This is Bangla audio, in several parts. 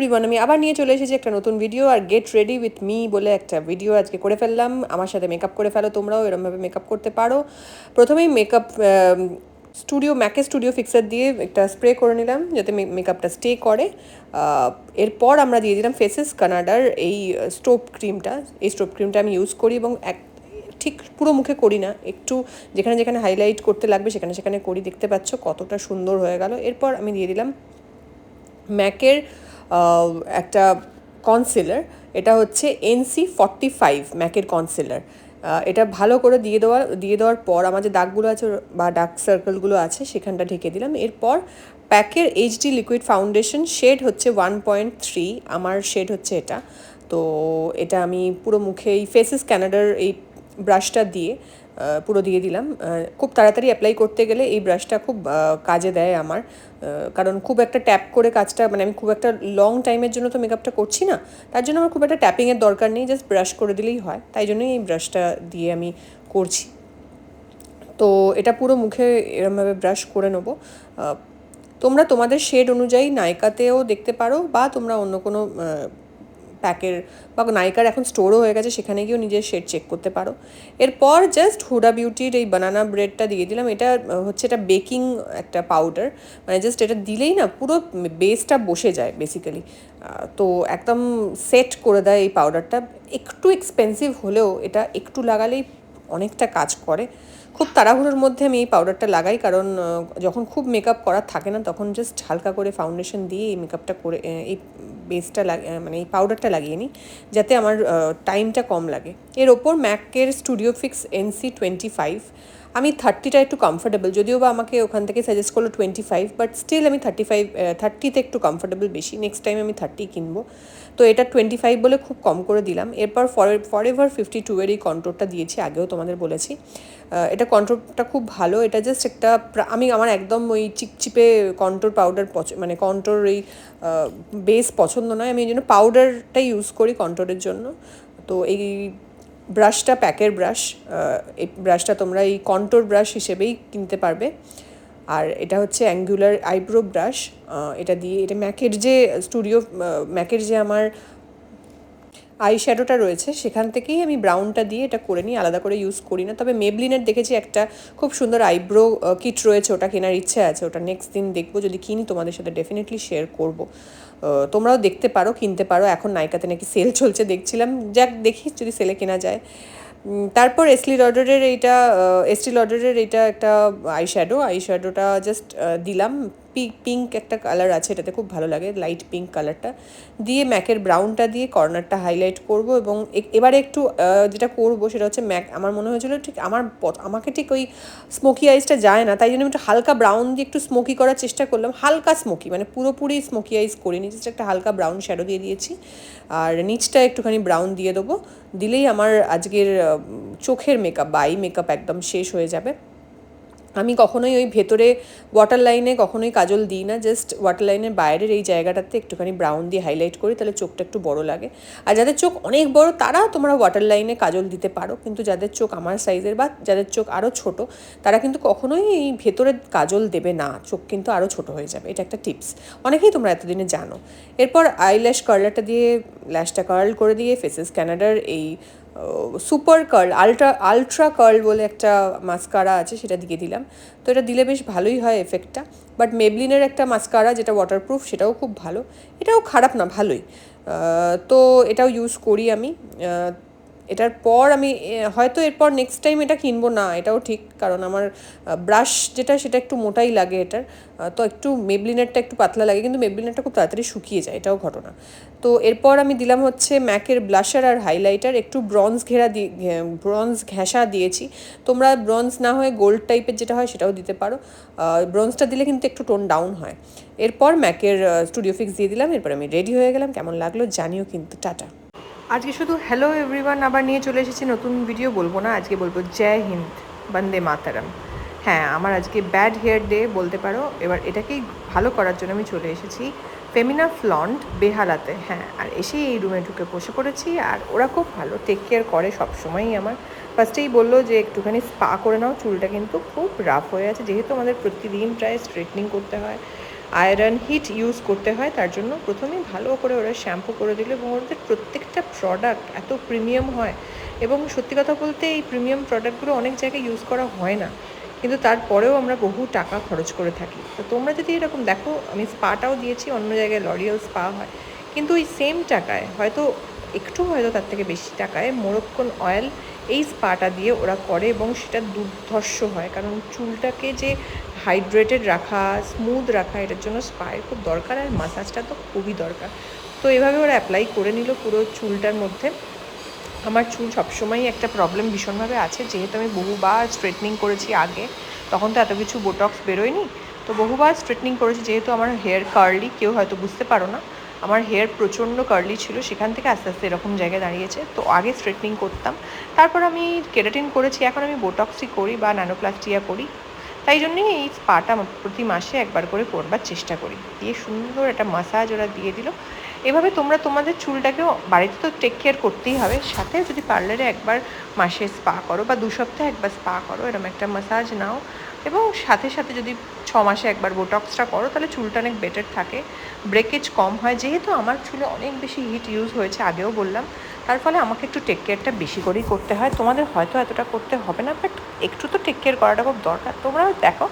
এভরিওয়ান, আমি আবার নিয়ে চলে এসেছি একটা নতুন ভিডিও। আর গেট রেডি উইথ মি বলে একটা ভিডিও আজকে করে ফেললাম। আমার সাথে মেকআপ করে ফেলো, তোমরাও এরমভাবে মেকআপ করতে পারো। প্রথমেই মেকআপ ম্যাকের স্টুডিও ফিক্সার দিয়ে একটা স্প্রে করে নিলাম যাতে মেকআপটা স্টে করে। এরপর আমরা দিয়ে দিলাম ফেসেস কানাডার এই স্টোভ ক্রিমটা। এই স্টোভ ক্রিমটা আমি ইউজ করি এবং ঠিক পুরো মুখে করি না, একটু যেখানে যেখানে হাইলাইট করতে লাগবে সেখানে সেখানে করি। দেখতে পাচ্ছ কতটা সুন্দর হয়ে গেল। এরপর আমি দিয়ে দিলাম ম্যাকের একটা কনসিলার। এটা হচ্ছে NC45 ম্যাকের কনসিলার। এটা ভালো করে দিয়ে দেওয়ার পর আমার যে দাগগুলো আছে বা ডার্ক সার্কেলগুলো আছে সেখানটা ঢেকে দিলাম। এরপর প্যাকের HD লিকুইড ফাউন্ডেশন শেড হচ্ছে 1.3, আমার শেড হচ্ছে এটা। তো এটা আমি পুরো মুখে এই ফেসেস কানাডার এই ব্রাশটা দিয়ে পুরো দিয়ে দিলাম। খুব তাড়াতাড়ি অ্যাপ্লাই করতে গেলে এই ব্রাশটা খুব কাজে দেয় আমার, কারণ খুব একটা ট্যাপ করে কাজটা, মানে আমি খুব একটা লং টাইমের জন্য তো মেকআপটা করছি না, তার জন্য আমার খুব একটা ট্যাপিংয়ের দরকার নেই, জাস্ট ব্রাশ করে দিলেই হয়। তাই জন্যই এই ব্রাশটা দিয়ে আমি করছি। তো এটা পুরো মুখে এরমভাবে ব্রাশ করে নেবো। তোমরা তোমাদের শেড অনুযায়ী নাইকাতেও দেখতে পারো, বা তোমরা অন্য কোনো প্যাকের বা নাইকার এখন স্টোরও হয়ে গেছে, সেখানে গিয়েও নিজের শেড চেক করতে পারো। এরপর জাস্ট হুডা বিউটির এই বানানা ব্রেডটা দিয়ে দিলাম। এটা হচ্ছে এটা বেকিং একটা পাউডার, মানে জাস্ট এটা দিলেই না পুরো বেসটা বসে যায় বেসিক্যালি। তো একদম সেট করে দেয় এই পাউডারটা। একটু এক্সপেন্সিভ হলেও এটা একটু লাগালেই অনেকটা কাজ করে। খুব তাড়াহুড়োর মধ্যে আমি এই পাউডারটা লাগাই, কারণ যখন খুব মেকআপ করার থাকে না তখন জাস্ট হালকা করে ফাউন্ডেশন দিয়ে এই মেকআপটা করে এই বেসটা মানে এই পাউডারটা লাগিয়ে নিই, যাতে আমার টাইমটা কম লাগে। এর ওপর ম্যাকের স্টুডিও ফিক্স NC25। আমি 30টা একটু কমফোর্টেবল, যদিও বা আমাকে ওখান থেকে সাজেস্ট করলো 25, বাট স্টিল আমি 30তে একটু কমফোর্টেবল বেশি। নেক্সট টাইম আমি 30 কিনবো, তো এটা 25 বলে খুব কম করে দিলাম। এরপর ফরএভার 52 এই কন্ট্রোরটা দিয়েছি, আগেও তোমাদের বলেছি। এটা কন্ট্রোরটা খুব ভালো। এটা জাস্ট একটা আমার একদম ওই চিপচিপে কন্ট্রোর পাউডার মানে কন্ট্রোর এই বেস পছন্দ নয়, আমি এই জন্য পাউডারটাই ইউজ করি কন্ট্রোরের জন্য। তো এই ব্রাশটা প্যাকের ব্রাশ, এই ব্রাশটা তোমরা এই কন্ট্রোর ব্রাশ হিসেবেই কিনতে পারবে। আর এটা হচ্ছে অ্যাঙ্গুলার আইব্রো ব্রাশ। এটা ম্যাকের যে আমার আই শ্যাডোটা রয়েছে সেখান থেকেই আমি ব্রাউনটা দিয়ে এটা করে নিই, আলাদা করে ইউজ করি না। তবে মেবলিনের দেখেছি একটা খুব সুন্দর আইব্রো কিট রয়েছে, ওটা কেনার ইচ্ছে আছে। ওটা নেক্সট দিন দেখবো, যদি কিনি তোমাদের সাথে ডেফিনেটলি শেয়ার করবো। তোমরাও দেখতে পারো, কিনতে পারো। এখন নাইকাতে নাকি সেল চলছে দেখছিলাম, দেখি যদি সেলে কেনা যায়। তারপর এস্টি লডারের এইটা একটা আইশ্যাডোটা জাস্ট দিলাম। পিঙ্ক একটা কালার আছে, এটাতে খুব ভালো লাগে, লাইট পিঙ্ক কালারটা দিয়ে ম্যাকের ব্রাউনটা দিয়ে কর্নারটা হাইলাইট করব। এবং এবারে একটু যেটা করবো সেটা হচ্ছে আমার মনে হয়েছিল ঠিক আমাকে ঠিক ওই স্মোকি আইসটা যায় না, তাই জন্য আমি একটু হালকা ব্রাউন দিয়ে একটু স্মোকি করার চেষ্টা করলাম। হালকা স্মোকি, মানে পুরোপুরি স্মোকি আইস করিনি, জাস্ট একটা হালকা ব্রাউন শ্যাডো দিয়ে দিয়েছি। আর নিচটা একটুখানি ব্রাউন দিয়ে দেবো, দিলেই আমার আজকের চোখের মেকআপ বা আই মেকআপ একদম শেষ হয়ে যাবে। আমি কখনোই ওই ভেতরে ওয়াটার লাইনে কখনোই কাজল দিই না, জাস্ট ওয়াটার লাইনের বাইরের এই জায়গাটাতে একটুখানি ব্রাউন দিয়ে হাইলাইট করি, তাহলে চোখটা একটু বড় লাগে। আর যাদের চোখ অনেক বড় তারা তোমরা ওয়াটার লাইনে কাজল দিতে পারো, কিন্তু যাদের চোখ আমার সাইজের বা যাদের চোখ আরও ছোট তারা কিন্তু কখনোই এই ভেতরে কাজল দেবে না, চোখ কিন্তু আরও ছোট হয়ে যাবে। এটা একটা টিপস, অনেকেই তোমরা এতদিনে জানো। এরপর আইল্যাশ কার্লারটা দিয়ে ল্যাশটা কার্ল করে দিয়ে ফেসেস কানাডার এই সুপার কার্ল আলট্রা কার্ল বলে একটা মাস্কারা আছে, সেটা দিয়ে দিলাম। তো এটা দিলে বেশ ভালোই হয় এফেক্টটা। বাট মেবলিনের একটা মাস্কারা যেটা ওয়াটারপ্রুফ, সেটাও খুব ভালো, এটাও খারাপ না, ভালোই। তো এটাও ইউজ করি আমি। এটার পর আমি হয়তো এরপর নেক্সট টাইম এটা কিনবো না, এটাও ঠিক, কারণ আমার ব্রাশ সেটা একটু মোটাই লাগে এটার। তো একটু মেবলিনেরটা একটু পাতলা লাগে, কিন্তু মেবলিনেরটা খুব তাড়াতাড়ি শুকিয়ে যায়, এটাও ঘটনা। তো এরপর আমি দিলাম হচ্ছে ম্যাকের ব্লাশার আর হাইলাইটার, একটু ব্রঞ্জ ঘেঁষা দিয়েছি। তোমরা ব্রঞ্জ না হয়ে গোল্ড টাইপের যেটা হয় সেটাও দিতে পারো, ব্রঞ্জটা দিলে কিন্তু একটু টোন ডাউন হয়। এরপর ম্যাকের স্টুডিও ফিক্স দিয়ে দিলাম। এরপর আমি রেডি হয়ে গেলাম। কেমন লাগলো জানিও কিন্তু। টাটা। আজকে শুধু হ্যালো এভরিওয়ান আবার নিয়ে চলে এসেছি নতুন ভিডিও, বলবো না, আজকে বলবো জয় হিন্দ, বন্দে মাতারাম। হ্যাঁ, আমার আজকে ব্যাড হেয়ার ডে বলতে পারো। এবার এটাকেই ভালো করার জন্য আমি চলে এসেছি ফেমিনা ফ্লন্ট বেহালাতে। হ্যাঁ, আর এসেই এই রুমে ঢুকে বসে পড়েছি। আর ওরা খুব ভালো টেক কেয়ার করে সবসময়ই আমার। ফার্স্টেই বললো যে একটুখানি স্পা করে নাও, চুলটা কিন্তু খুব রাফ হয়ে আছে, যেহেতু আমাদের প্রতিদিন প্রায় স্ট্রেটনিং করতে হয়। আয়রন হিট ইউজ করতে হয়, তার জন্য প্রথমেই ভালো করে ওরা শ্যাম্পু করে দিল এবং ওদের প্রত্যেকটা প্রোডাক্ট এত প্রিমিয়াম হয়। এবং সত্যি কথা বলতে এই প্রিমিয়াম প্রোডাক্টগুলো অনেক জায়গায় ইউজ করা হয় না, কিন্তু তারপরেও আমরা বহু টাকা খরচ করে থাকি। তো তোমরা যদি এরকম দেখো, আমি স্পাটাও দিয়েছি, অন্য জায়গায় লরিয়াল স্পা হয়, কিন্তু ওই সেম টাকায় হয়তো হয়তো তার থেকে বেশি টাকায় মোরক্কন অয়েল এই স্পাটা দিয়ে ওরা করে এবং সেটা দুর্ধর্ষ হয়। কারণ চুলটাকে যে হাইড্রেটেড রাখা, স্মুথ রাখা, এটার জন্য স্পায়ের খুব দরকার, আর মাসাজটা তো খুবই দরকার। তো এভাবে ওরা অ্যাপ্লাই করে নিল পুরো চুলটার মধ্যে। আমার চুল সবসময়ই একটা প্রবলেম ভীষণভাবে আছে, যেহেতু আমি বহুবার স্ট্রেটনিং করেছি আগে, তখন তো এত কিছু বোটক্স বেরোয়নি, তো বহুবার স্ট্রেটনিং করেছি। যেহেতু আমার হেয়ার কার্লি, কেউ হয়তো বুঝতে পারো না, আমার হেয়ার প্রচণ্ড কার্লি ছিল, সেখান থেকে আস্তে আস্তে এরকম জায়গায় দাঁড়িয়েছে। তো আগে স্ট্রেটনিং করতাম, তারপর আমি কেরাটিন করেছি, এখন আমি বোটক্সই করি বা ন্যানোপ্লাস্টিয়া করি। তাই জন্যই এই স্পাটা প্রতি মাসে একবার করে করবার চেষ্টা করি। দিয়ে সুন্দর একটা মাসাজ ওরা দিয়ে দিল। এভাবে তোমরা তোমাদের চুলটাকেও বাড়িতে তো টেক কেয়ার করতেই হবে, সাথে যদি পার্লারে একবার মাসে স্পা করো বা 2 সপ্তাহে একবার স্পা করো, এরকম একটা মাসাজ নাও, এবং সাথে সাথে যদি 6 মাসে একবার বোটক্সটা করো, তাহলে চুলটা অনেক বেটার থাকে, ব্রেকেজ কম হয়। যেহেতু আমার চুলে অনেক বেশি হিট ইউজ হয়েছে, আগেও বললাম, তার ফলে আমাকে একটু টেক কেয়ারটা বেশি করেই করতে হয়। তোমাদের হয়তো এতটা করতে হবে না, বাট একটু তো টেক কেয়ার করাটা খুব দরকার। তোমরাও দেখো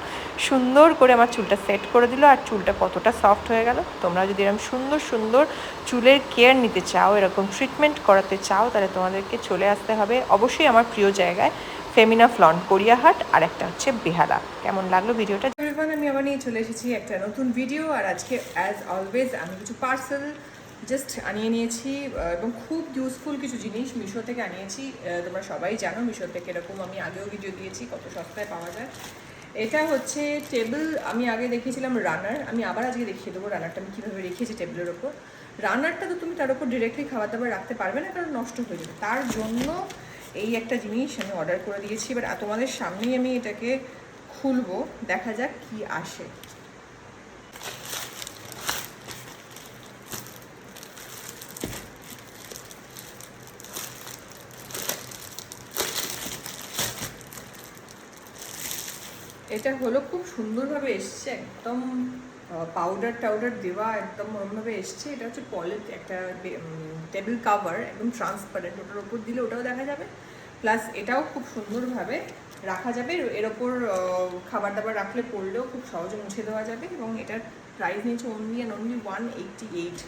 সুন্দর করে আমার চুলটা সেট করে দিল, আর চুলটা কতটা সফট হয়ে গেল। তোমরা যদি এরকম সুন্দর সুন্দর চুলের কেয়ার নিতে চাও, এরকম ট্রিটমেন্ট করাতে চাও, তাহলে তোমাদেরকে চলে আসতে হবে অবশ্যই আমার প্রিয় জায়গায়, ফেমিনা ফ্লন, গড়িয়াহাট, আর একটা হচ্ছে বেহালা। কেমন লাগলো ভিডিওটা? এভরিওয়ান, আমি আবার নিয়ে চলে এসেছি একটা নতুন ভিডিও, আর আজকে অ্যাজ অলওয়েজ আমি কিছু পার্সেল জাস্ট আনিয়ে নিয়েছি, এবং খুব ইউজফুল কিছু জিনিস মিশো থেকে আনিয়েছি। তোমরা সবাই জানো মিশো থেকে এরকম আমি আগেও ভিডিও দিয়েছি কত সস্তায় পাওয়া যায়। এটা হচ্ছে টেবিল, আমি আগে দেখিয়েছিলাম রানার, আমি আবার আজকে দেখিয়ে দেবো রানারটা আমি কীভাবে রেখেছি টেবিলের ওপর। রানারটা তো তুমি তার উপর ডিরেক্টলি খাবার দাবার রাখতে পারবে না, কারণ নষ্ট হয়ে যাবে। তার জন্য এই একটা জিনিস আমি অর্ডার করে দিয়েছি। এবার তোমাদের সামনেই আমি এটাকে খুলবো, দেখা যাক কি আসে। এটা হলো খুব সুন্দরভাবে এসছে, একদম পাউডার টাউডার দেওয়া, একদম ওরমভাবে এসছে। এটা হচ্ছে একটা টেবিল কাভার, একদম ট্রান্সপারেন্ট, ওটার ওপর দিলে ওটাও দেখা যাবে, প্লাস এটাও খুব সুন্দরভাবে রাখা যাবে। এর ওপর খাবার দাবার রাখলে পড়লেও খুব সহজে মুছে দেওয়া যাবে। এবং এটার প্রাইস নিয়েছে অনলি অ্যান্ড অনলি 188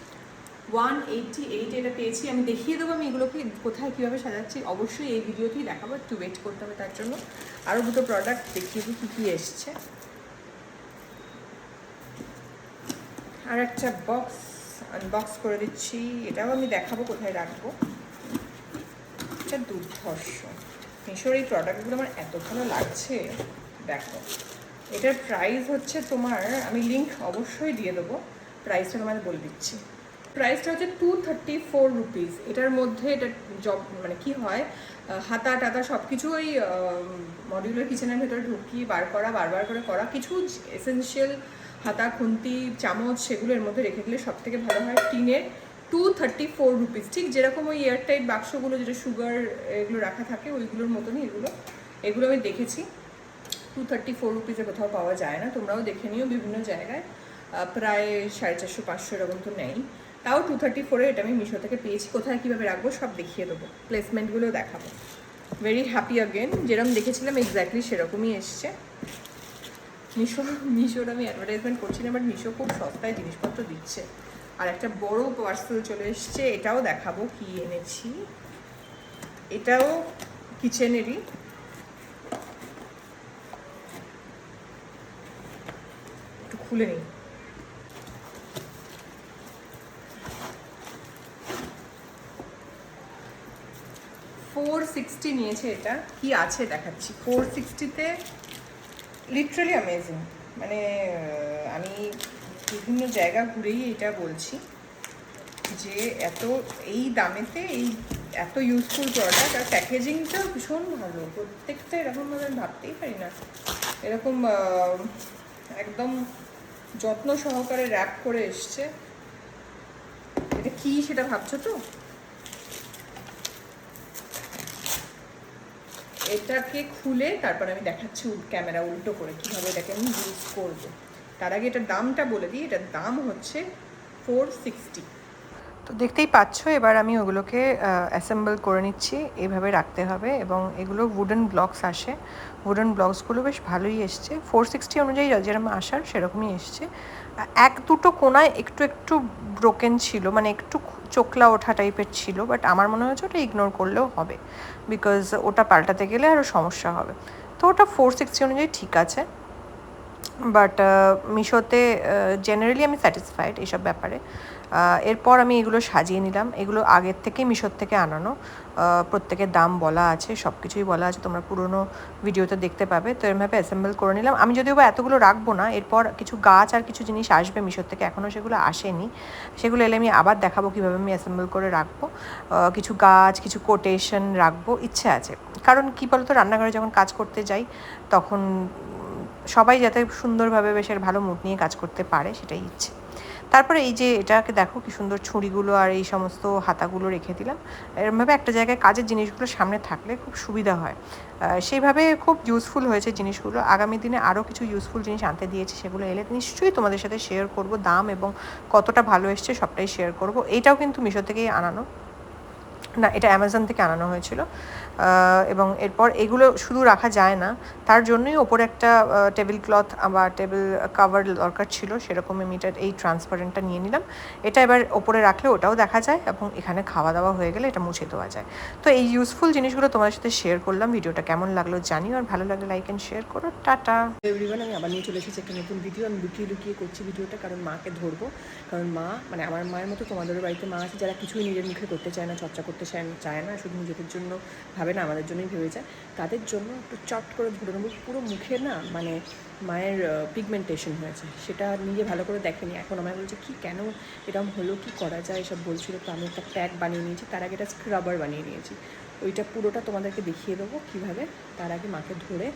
এটা পেয়েছি। আমি দেখিয়ে দেবো আমি এগুলোকে কোথায় কীভাবে সাজাচ্ছি, অবশ্যই এই ভিডিওতেই দেখাবো, একটু ওয়েট করতে হবে তার জন্য। আরও দুটো প্রোডাক্ট দেখিয়ে দিই কী কী এসছে। আর একটা বক্স আনবক্স করে দিচ্ছি, এটাও আমি দেখাবো কোথায় রাখবো। এটা দুর্ধর্ষ, মিশোর এই প্রোডাক্টগুলো আমার এত ভালো লাগছে। দেখো, এটার প্রাইস হচ্ছে তোমার, আমি লিঙ্ক অবশ্যই দিয়ে দেবো, প্রাইসটা তোমাদের বলে দিচ্ছি। প্রাইসটা হচ্ছে 234 রুপিস। এটার মধ্যে এটা মানে কি হয়, হাতা টাতা সব কিছু ওই মডিউলার কিচেনের ভেতরে ঢুকিয়ে বারবার করে করা, কিছু এসেনশিয়াল হাতা, খুন্তি, চামচ, সেগুলো এর মধ্যে রেখে দিলে সব থেকে ভালো হয়। টিনের 234 রুপিস, ঠিক যেরকম ওই এয়ারটাইট বাক্সগুলো যেটা সুগার এগুলো রাখা থাকে ওইগুলোর মতনই এগুলো আমি দেখেছি। 234 রুপিসে কোথাও পাওয়া যায় না, তোমরাও দেখে নিও, বিভিন্ন জায়গায় প্রায় 450-500 এরকম তো নেই, তাও 234-এ এটা আমি মিশো থেকে পেয়েছি। কোথায় কীভাবে রাখবো সব দেখিয়ে দেবো, প্লেসমেন্টগুলো দেখাবো। ভেরি হ্যাপি অ্যাগেন, যেরকম দেখেছিলাম এক্স্যাক্টলি সেরকমই এসছে। মিশোর আমি অ্যাডভার্টাইজমেন্ট করছি না, বাট মিশো খুব সস্তায় জিনিসপত্র দিচ্ছে। আর একটা বড় পার্সেল চলে এসছে, এটাও দেখাবো কি এনেছি। এটাও কিচেনেরই, একটু খুলে নিই। $460 নিয়েছে। এটা কি আছে দেখাচ্ছি। 460-তে লিটারালি অ্যামেজিং, মানে আমি বিভিন্ন জায়গা ঘুরেই এটা বলছি যে এই দামেতে এত ইউজফুল প্রোডাক্ট, আর প্যাকেজিংটাও ভীষণ ভালো। প্রত্যেকটা এরকমভাবে আমি ভাবতেই পারি না, এরকম একদম যত্ন সহকারে র্যাপ করে এসছে। এটা কি সেটা ভাবছো তো? এটাকে খুলে তারপর আমি দেখাচ্ছি ক্যামেরা উল্টো করে কীভাবে এটাকে আমি ইউজ করবো। তার আগে এটার দামটা বলে দিই, এটার দাম হচ্ছে 460। তো দেখতেই পাচ্ছ এবার আমি ওগুলোকে অ্যাসেম্বল করে নিচ্ছি। এইভাবে রাখতে হবে এবং এগুলো উডেন ব্লকস আসে, উডেন ব্লকসগুলো বেশ ভালোই এসছে, 460 অনুযায়ী যেরকম আসার সেরকমই এসছে। এক দুটো কোনায় একটু একটু ব্রোকেন ছিল, মানে একটু চোখলা ওঠা টাইপের ছিল, বাট আমার মনে হচ্ছে ওটা ইগনোর করলেও হবে, বিকজ ওটা পাল্টাতে গেলে আরও সমস্যা হবে। তো ওটা 460 অনুযায়ী ঠিক আছে, বাট মিশোতে জেনারেলি আমি স্যাটিসফাইড এইসব ব্যাপারে। এরপর আমি এগুলো সাজিয়ে নিলাম। এগুলো আগের থেকে মিশোর থেকে আনানো, প্রত্যেকের দাম বলা আছে, সব কিছুই বলা আছে, তোমরা পুরোনো ভিডিওতে দেখতে পাবে। তো এরমভাবে অ্যাসেম্বল করে নিলাম। আমি যদিও বা এতগুলো রাখবো না, এরপর কিছু গাছ আর কিছু জিনিস আসবে মিশোর থেকে, এখনও সেগুলো আসেনি, সেগুলো এলে আমি আবার দেখাবো কীভাবে আমি অ্যাসেম্বল করে রাখবো। কিছু গাছ, কিছু কোটেশন রাখবো, ইচ্ছে আছে। কারণ কী বলতো, রান্নাঘরে যখন কাজ করতে যাই তখন সবাই যাতে সুন্দরভাবে বেশ ভালো মুড নিয়ে কাজ করতে পারে, সেটাই ইচ্ছে। তারপরে এই যে এটাকে দেখো কি সুন্দর ছুরিগুলো আর এই সমস্ত হাতাগুলো রেখে দিলাম। এরমভাবে একটা জায়গায় কাজের জিনিসগুলো সামনে থাকলে খুব সুবিধা হয়, সেইভাবে খুব ইউজফুল হয়েছে জিনিসগুলো। আগামী দিনে আরও কিছু ইউজফুল জিনিস আনতে দিয়েছি, সেগুলো এলে নিশ্চয়ই তোমাদের সাথে শেয়ার করব। দাম এবং কতটা ভালো এসছে সবটাই শেয়ার করব। এইটাও কিন্তু মিশো থেকেই আনানো, না এটা অ্যামাজন থেকে আনানো হয়েছিল। এবং এরপর এগুলো শুধু রাখা যায় না, তার জন্যই ওপরে একটা টেবিল ক্লথ বা টেবিল কাভার দরকার ছিল, সেরকম আমি এটা এই ট্রান্সপারেন্টটা নিয়ে নিলাম। এটা এবার ওপরে রাখলে ওটাও দেখা যায় এবং এখানে খাওয়া দাওয়া হয়ে গেলে এটা মুছে দেওয়া যায়। তো এই ইউজফুল জিনিসগুলো তোমাদের সাথে শেয়ার করলাম। ভিডিওটা কেমন লাগলো জানিও, আর ভালো লাগলে লাইক অ্যান্ড শেয়ার করো। টাটা এভরিওয়ান, আমি আবার নিয়ে চলে এসেছি একটা নতুন ভিডিও। আমি লুকিয়ে লুকিয়ে করছি ভিডিওটা, কারণ মাকে ধরবো। কারণ মা মানে আমার মায়ের মতো তোমাদেরও বাড়িতে মা আছে যারা কিছুই নিজের মুখে করতে চায় না, চর্চা করতে চায় না, শুধু নিজেদের জন্য ভাবে না, আমাদের জন্যই ভেবে যায়। তাদের জন্য একটু চট করে ধরে নেবো। পুরো মুখে না মানে মায়ের পিগমেন্টেশন হয়েছে, সেটা নিজে ভালো করে দেখেনি। এখন আমায় বলছে কি কেন এরকম হলো, কি করা যায় এসব বলছিল। তো আমি একটা প্যাক বানিয়ে নিয়েছি, তার আগে একটা স্ক্রাবার বানিয়ে নিয়েছি। ওইটা পুরোটা তোমাদেরকে দেখিয়ে দেবো কীভাবে। তার আগে মাকে ধরে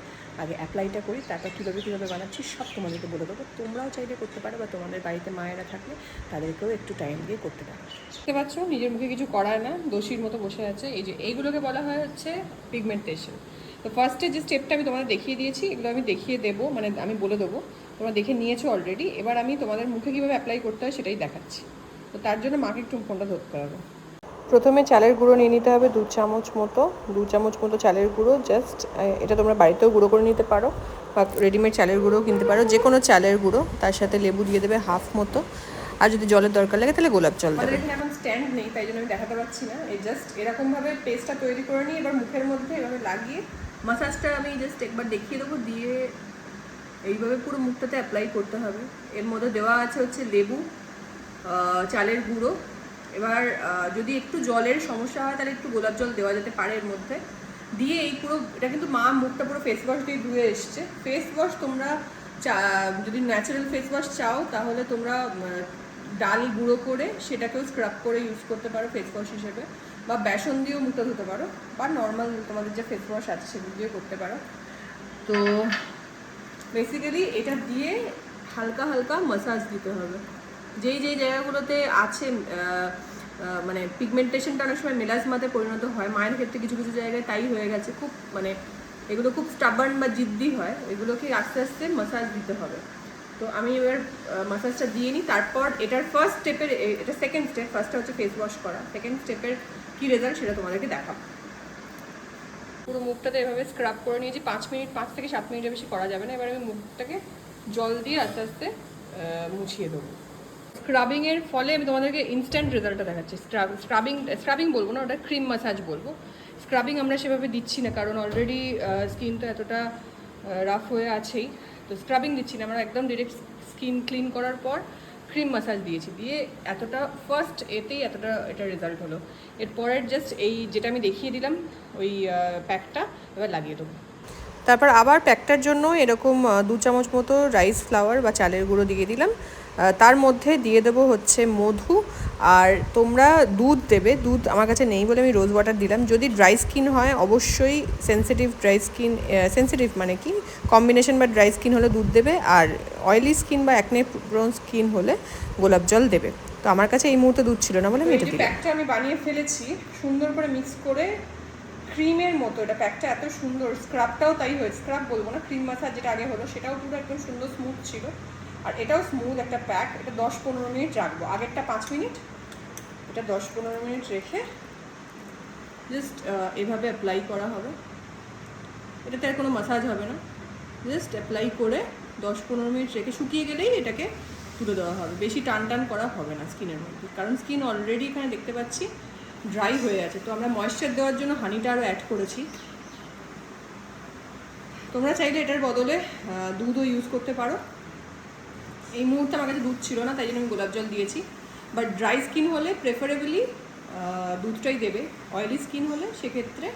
আগে অ্যাপ্লাইটা করি, তারপর কীভাবে বানাচ্ছি সব তোমাদেরকে বলে দেবো। তোমরাও চাইলে করতে পারো, বা তোমাদের বাড়িতে মায়েরা থাকলে তাদেরকেও একটু টাইম দিয়ে করতে পারো। বুঝতে পারছো, নিজের মুখে কিছু করায় না, দোষীর মতো বসে আছে। এই যে এইগুলোকে বলা হয় হচ্ছে পিগমেন্টেশন। তো ফার্স্টে যে স্টেপটা আমি তোমাদের দেখিয়ে দিয়েছি, এগুলো আমি দেখিয়ে দেবো, মানে আমি বলে দেবো, তোমরা দেখে নিয়েছো অলরেডি। এবার আমি তোমাদের মুখে কীভাবে অ্যাপ্লাই করতে হয় সেটাই দেখাচ্ছি। তো তার জন্য মাকে একটু ফোনটা ধরতে হবে। প্রথমে চালের গুঁড়ো নিয়ে নিতে হবে 2 চামচ মতো চালের গুঁড়ো। জাস্ট এটা তোমরা বাড়িতেও গুঁড়ো করে নিতে পারো, বা রেডিমেড চালের গুঁড়োও কিনতে পারো, যে কোনো চালের গুঁড়ো। তার সাথে লেবু দিয়ে দেবে হাফ মতো, আর যদি জলের দরকার লাগে তাহলে গোলাপ জল দেবে। এখানে এখন স্ট্যান্ড নেই, তাই জন্য আমি দেখাতে পারছি না। এই জাস্ট এরকমভাবে পেস্টটা তৈরি করে নিই। এবার মুখের মধ্যে এভাবে লাগিয়ে মাসাজটা আমি জাস্ট একবার দেখিয়ে দেবো, দিয়ে এইভাবে পুরো মুখটাতে অ্যাপ্লাই করতে হবে। এর মধ্যে দেওয়া আছে হচ্ছে লেবু, চালের গুঁড়ো। এবার যদি একটু জলের সমস্যা হয় তাহলে একটু গোলাপ জল দেওয়া যেতে পারে এর মধ্যে। দিয়ে এই পুরো এটা কিন্তু মা মুখটা পুরো ফেস ওয়াশ দিয়ে ধুয়ে এসছে। ফেস ওয়াশ তোমরা যদি ন্যাচারাল ফেস ওয়াশ চাও তাহলে তোমরা ডাল গুঁড়ো করে সেটাকেও স্ক্রাব করে ইউজ করতে পারো ফেস ওয়াশ হিসেবে, বা বেসন দিয়েও মুখটা ধুতে পারো, বা নর্মাল তোমাদের যে ফেস ওয়াশ আছে সেগুলো দিয়েও করতে পারো। তো বেসিক্যালি এটা দিয়ে হালকা হালকা মাসাজ দিতে হবে। যেই জায়গাগুলোতে আছে মানে পিগমেন্টেশনটা অনেক সময় মেলাজমাতে পরিণত হয়, মায়ের ক্ষেত্রে কিছু কিছু জায়গায় তাই হয়ে গেছে। খুব মানে এগুলো খুব স্টাবার্ন বা জিদ্দি হয়, এগুলোকে আস্তে আস্তে মাসাজ দিতে হবে। তো আমি এবার মাসাজটা দিয়ে নিই। তারপর এটার ফার্স্ট স্টেপের, এটা সেকেন্ড স্টেপ, ফার্স্টটা হচ্ছে ফেস ওয়াশ করা, সেকেন্ড স্টেপের কী রেজাল্ট সেটা তোমাদেরকে দেখাবো। পুরো মুখটাতে এভাবে স্ক্রাব করে নিয়েছি 5 মিনিট, 5 থেকে 7 মিনিটের বেশি করা যাবে না। এবার আমি মুখটাকে জল দিয়ে আস্তে আস্তে মুছিয়ে দেবো। স্ক্রাবিংয়ের ফলে আমি তোমাদেরকে ইনস্ট্যান্ট রেজাল্টটা দেখাচ্ছি। স্ক্রাবিং বলবো না, ওটা ক্রিম ম্যাসাজ বলবো। স্ক্রাবিং আমরা সেভাবে দিচ্ছি না, কারণ অলরেডি স্কিন তো এতটা রাফ হয়ে আছেই। তো স্ক্রাবিং দিচ্ছি না, আমরা একদম ডিরেক্ট স্কিন ক্লিন করার পর ক্রিম ম্যাসাজ দিয়েছি, দিয়ে এতটা ফার্স্ট এতেই এতটা এটা রেজাল্ট হলো। এরপরের জাস্ট এই যেটা আমি দেখিয়ে দিলাম ওই প্যাকটা এবার লাগিয়ে দেবো। তারপর আবার প্যাকটার জন্য এরকম 2 চামচ মতো রাইস ফ্লাওয়ার বা চালের গুঁড়ো দিয়ে দিলাম। তার মধ্যে দিয়ে দেবো হচ্ছে মধু, আর তোমরা দুধ দেবে। দুধ আমার কাছে নেই বলে আমি রোজ ওয়াটার দিলাম। যদি ড্রাই স্কিন হয় অবশ্যই সেন্সিটিভ মানে কি কম্বিনেশন বা ড্রাই স্কিন হলে দুধ দেবে, আর অয়েলি স্কিন বা অ্যাকনে প্রোন স্কিন হলে গোলাপ জল দেবে। তো আমার কাছে এই মুহূর্তে দুধ ছিল না বলে আমি এটা দিলাম। প্যাকটা আমি বানিয়ে ফেলেছি সুন্দর করে মিক্স করে, ক্রিমের মতো। এটা প্যাকটা এত সুন্দর, স্ক্রাবটাও তাই হয়েছে, স্ক্রাব বলবো না, ক্রিম মাসাজ যেটা আগে হলো সেটাও পুরো একদম সুন্দর স্মুথ ছিল। আর এটাও স্মুথ একটা প্যাক। এটা 10-15 মিনিট রাখবো, আগেরটা 5 মিনিট, এটা 10-15 মিনিট রেখে জাস্ট এভাবে অ্যাপ্লাই করা হবে। এটাতে আর কোনো মাসাজ হবে না, জাস্ট অ্যাপ্লাই করে 10-15 মিনিট রেখে শুকিয়ে গেলেই এটাকে তুলে দেওয়া হবে। বেশি টান টান করা হবে না স্কিনের মধ্যে, কারণ স্কিন অলরেডি এখানে দেখতে পাচ্ছি ড্রাই হয়ে আছে। তো আমরা ময়েশ্চার দেওয়ার জন্য হানিটা আরও অ্যাড করেছি। তোমরা চাইলে এটার বদলে দুধও ইউজ করতে পারো। এই মুহূর্তে আমার কাছে দুধ ছিল না, তাই জন্য আমি গোলাপ জল দিয়েছি। বাট ড্রাই স্কিন হলে প্রেফারেবলি দুধটাই দেবে। অয়েলি স্কিন হলে সেক্ষেত্রে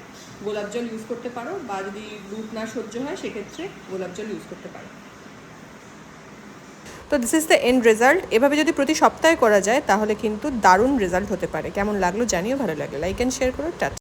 গোলাপ জল ইউজ করতে পারো, বা যদি দুধ না সহ্য হয় সেক্ষেত্রে গোলাপ জল ইউজ করতে পারো। তো this is the end result. এভাবে যদি প্রতি সপ্তাহে করা যায় তাহলে কিন্তু দারুণ রেজাল্ট হতে পারে। কেমন লাগলো জানিও, ভালো লাগলে লাইক অ্যান্ড শেয়ার করো। টাটা।